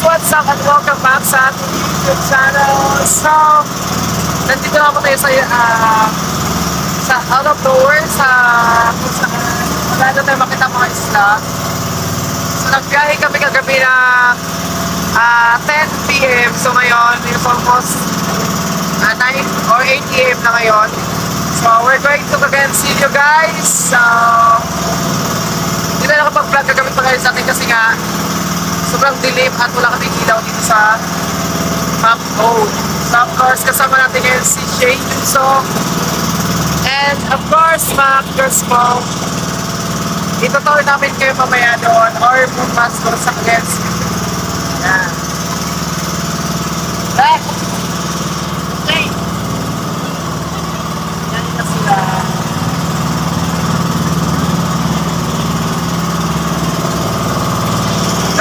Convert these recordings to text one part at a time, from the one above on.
what's up and welcome back sa ating YouTube channel. So, nandito ako tayo sa out of nowhere kung saan wala na tayo makita mga isla. So, nagbiyahe kami kagabi ng 10 PM. So, ngayon is almost 9 or 8 PM na ngayon. So, we're going to again see you guys. So, hindi na nakapag-vlog kagabi pa kayo sa atin kasi nga sobrang dilim at wala kaming ilaw dito sa map road. So of course, kasama natin ngayon si Shane Junso. And of course, mga actors po, itutuloy namin kayo mamaya doon or bukas doon sa Kagets. Yan. Back! Okay! Yan na sila.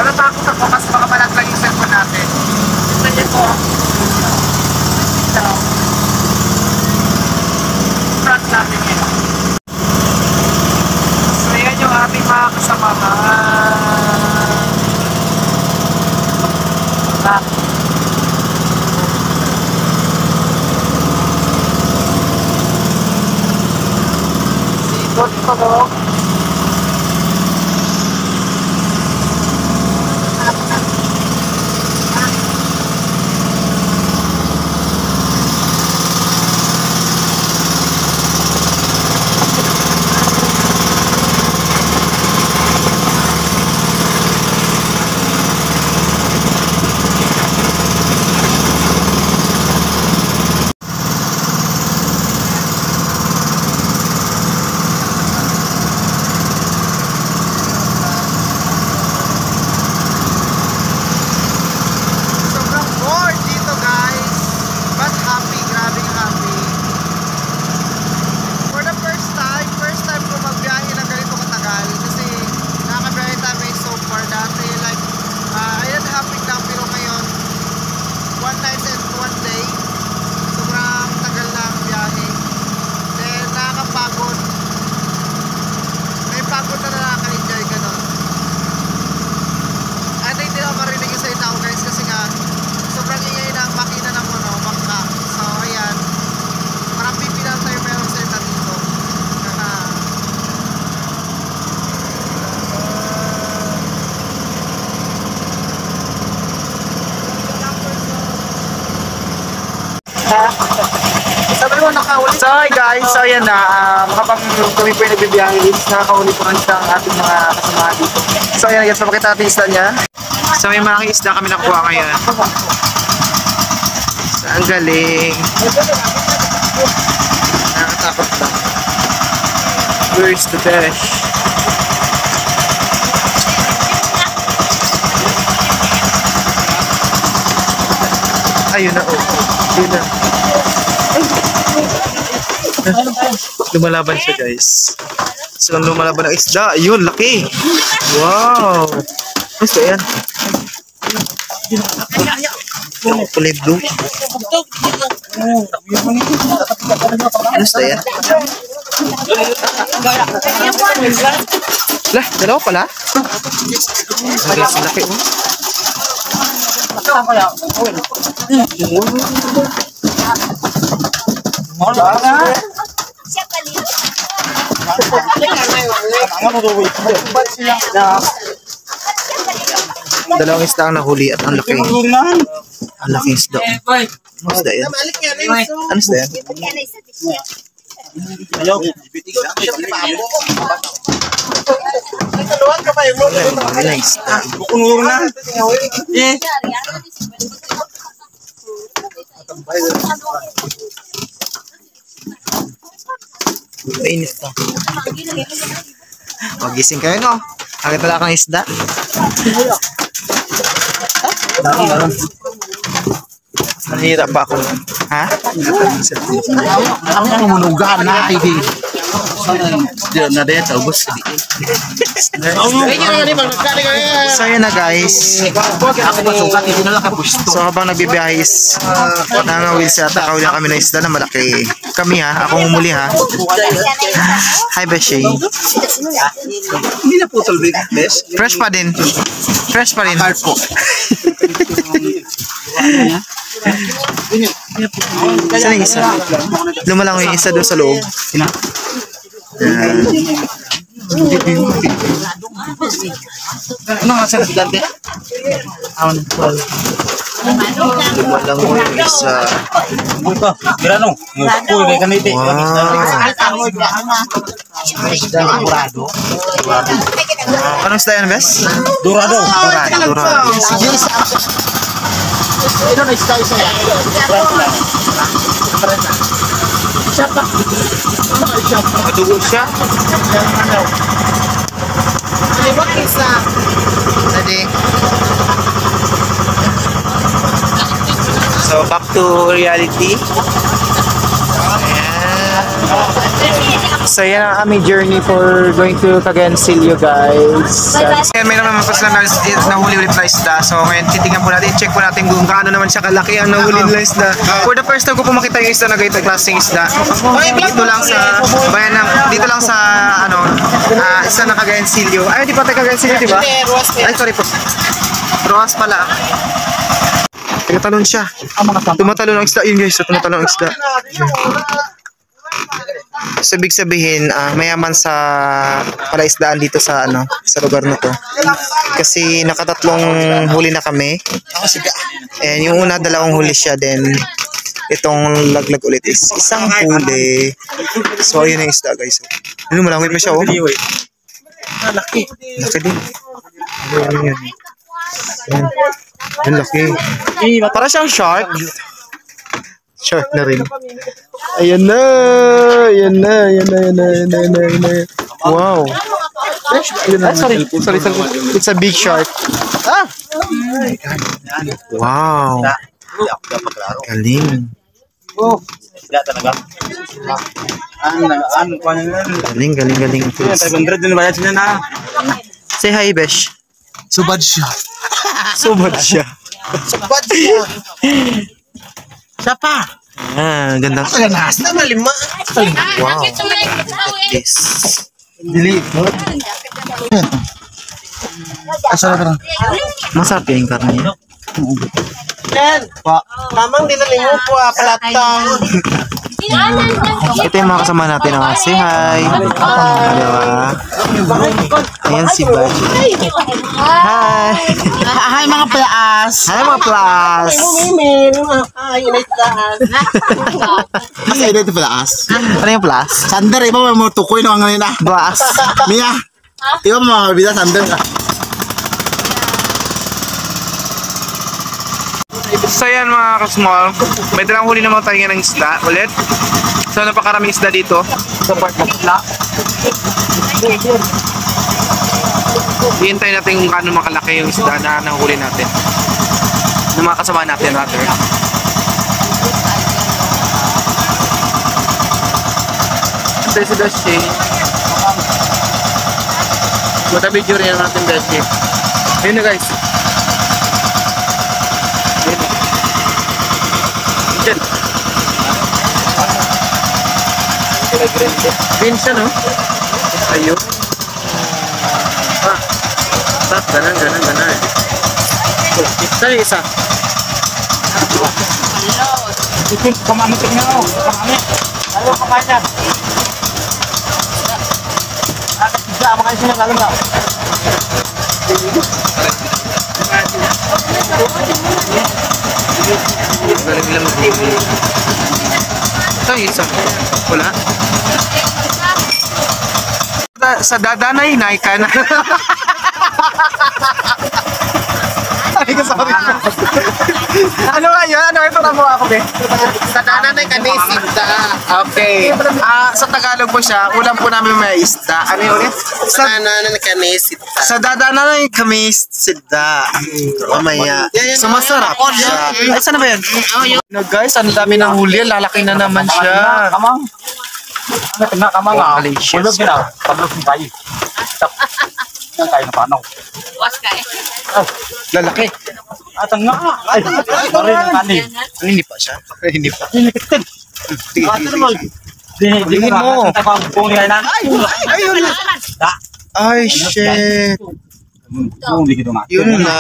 Natatakot ako kasi baka malaglag yung cellphone natin. Tignan niyo po. Ito. Front natin yun. So yan yung ating mga kasamahan. Back. Sipot ko mo. Sabi mo nakahuli. So hi guys, so yan na kapag kami po yung nagbibiyahe is nakahuli po kami sa ating mga kasamahan dito. So yan guys, mapakita natin isla niya. So may mga isla kami nakuha ngayon. So ang galing. Nakakatakot lang. Where's the fish? Ayun na, oh. Yun na. Lumalaban siya guys. So lumalaban ng isda. Ayun, laki. Wow. Basta yan. Kulay blue. Basta yan. Lah, dalawa pala. Guys, laki mo. Dalawang isda ang nahuli at ang laki. Ang laki isda. Ano isda yan? Ano isda yan? Ano isda? Mainit pa. Magising kayo, no? Agad pala kang isda. Mahirap pa ako. Ha? Ang mumunugan na, hindi. Na din sa ubos. So yun na guys. So habang nagbibiyahe is nangawil siya at nakawil kami ng isda na malaki. Kami ha, akong umuli ha. Hi Beshi. Hindi na putol bes. Fresh pa din. Fresh pa rin. Saan yung isa? Lumalang yung isa doon sa loob. Ano nga sa gigante? Lumalang yung isa. Buka, grano. Kuy kay kanite. Anong isda yan, Bes? Dorado. Dorado. Ito na isa yan. Siapa? Madugo siya. Limot isa. Tadi. So back to reality. So yan ang aming journey for going to Cagayancillo guys. Yan may naman pas lang nahuli ulit na isda. So ngayon titingnan po natin, check po natin kung gaano naman siya kalaki ang nahuli na isda. For the first time ko po makita yung isda na ganito klaseng isda. Dito lang sa bayan ng, dito lang sa ano, isda na Cagayancillo. Ay, di pa tayo Cagayancillo, di ba? Ay, sorry po. Roas pala. Tumatalon siya. Tumatalon ang isda. Yun guys, tumatalon ang isda. So, ibig sabihin, mayaman sa palaisdaan dito sa ano, sa lugar na to. Kasi nakatatlong huli na kami. And yung una, dalawang huli siya. Then, itong laglag ulit is isang huli. So, ayun ang isda guys. Ano, malangit mo siya oh. Laki. Laki din. Ayun. Ayun, laki. Para siyang shark. Shark na rin. Ayan na. Ayan na. Ayan na. Ayan na. Ayan na. Ayan na. Wow. Sorry. It's a big shark. Ah! Wow. Galing. Oh. Tidak talaga. Galing. 500 din bayad sila na. Say hi, Besh. Subad siya. Subad siya. Siapa? Ganda. Ganas na lima. Wow. Yes. Dili. Asal ka. Masarap yung karne niya. Len, pa. Mamang dinalingo po palatang. Ito yung mga kasama natin na say hi. Dalawa. Ayan si Baji. Hi. Hi mga plaas. Hi mga plus. Ay, inaitaan. Mas ay dito plaas. Ano yung plus? Sander, iba mo tukoy no ngayon na. Plus. Mia. Iba mo mabida sander ka. So yan mga ka-small, may dalang huli naman tayo ng isda ulit. So napakaraming isda dito sa part ng isda. Hihintay natin kung gaano makalaki yung isda na nahuli natin, ng mga kasama natin rather. Ito si Beshi. Buta video rin natin Beshi. Ayun na guys. Green siya, no? Ayun. Ganan. Saan yung isa? Pamamitin nga ako. Pamamit. Ano ka pa dyan? Isa, makain siya ng kalunga. Galing nila mag-TV. Ito yung isa. Wala. Sa dadanay, naika na. Ay, sorry. Ano nga yun? Ano ito na mo ako, be? Sa nanay kanisita. Okay. Sa Tagalog po siya, ulam po namin may isda. Ano yun ulit? Sa nanay kanisita. Sa dadanay kami isda. Mamaya. So masarap siya. Ay, saan na ba yan? No guys, ang dami ng huli. Lalaki na naman siya. Kena ka mga. Delicious. Ulog na. Palos ng kayo. Ang kayo na paano. Was ka eh. Lalaki. At ang nga. Ay, marin ang kanin. Hindi pa siya. Hindi pa. Hinikitin. Sige, Ate sige, naman. sige. Tingin mo. Ayun. Ay, shit. Yun na.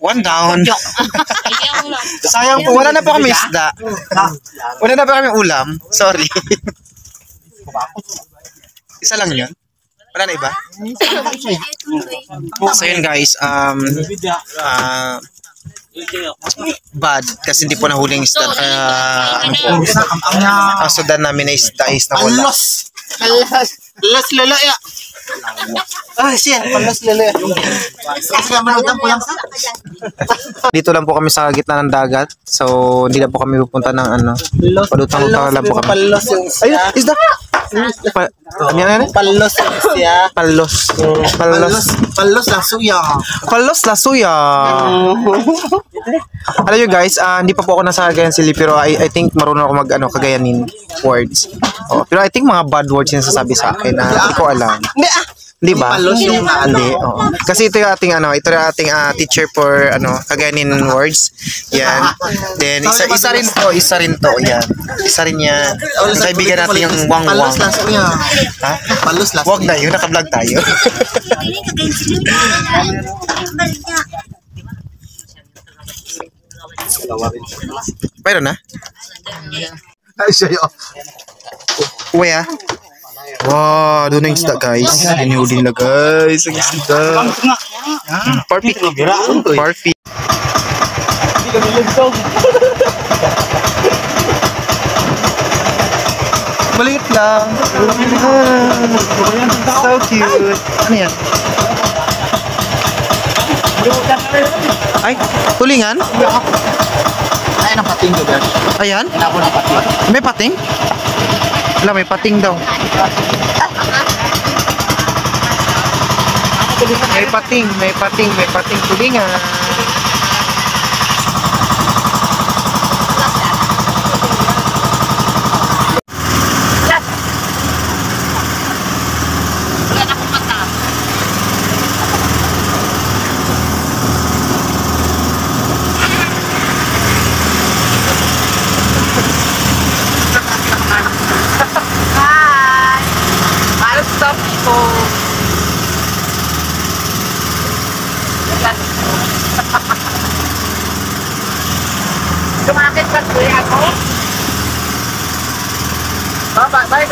One down. Ayaw lang. Sayang po, wala na po kami isda. Wala na po kami ulam. Sorry. Isa lang yun? Wala na iba? So yun guys, bad kasi hindi po nahuli ang isda. Kaya ano po, ang sudan namin na isda is nawala. Palos lala ya. Ah, siya, palos lala. Kasi manutang po lang sa. Dito lang po kami sa gitna ng dagat. So hindi na po kami pupunta ng ano. Palutang-lutang lang po kami. Palos yung Ayun, isda! Ano yan? Palos siya. Palos. Palos. Palos lang suya. Palos la suya. Alam nyo guys, hindi pa po ako nasa Cagayan City pero I think marunong ako mag Cagayanin words. Oh, pero I think mga bad words yung sasabi sa akin na hindi ko alam. Hindi ba? Palos yung Hindi. Oh. Kasi ito yung ating ito yung ating teacher for Cagayanin words. Yan. Then isa rin to, yan. Isa rin yan. Ang kaibigan natin yung wangwang. Palos lang suya. Ha? Palos lang. Wag na yun, naka-vlog tayo. Mayroon na? Ay, siya yun. Uwe ah. Wow, doon ang isda guys. Hinihuli na guys. Ang isda. Parfit. Parfit. Maliit lang. So cute. Ano yan? Ay, tulingan? Ay, ang pating ko, guys. Ayan? Inabo ng pating. May pating? Wala, may pating daw. May pating tulingan. Wala na akong mata. Hi! Para sa people. Kumakit ka tuloy ako? Bye,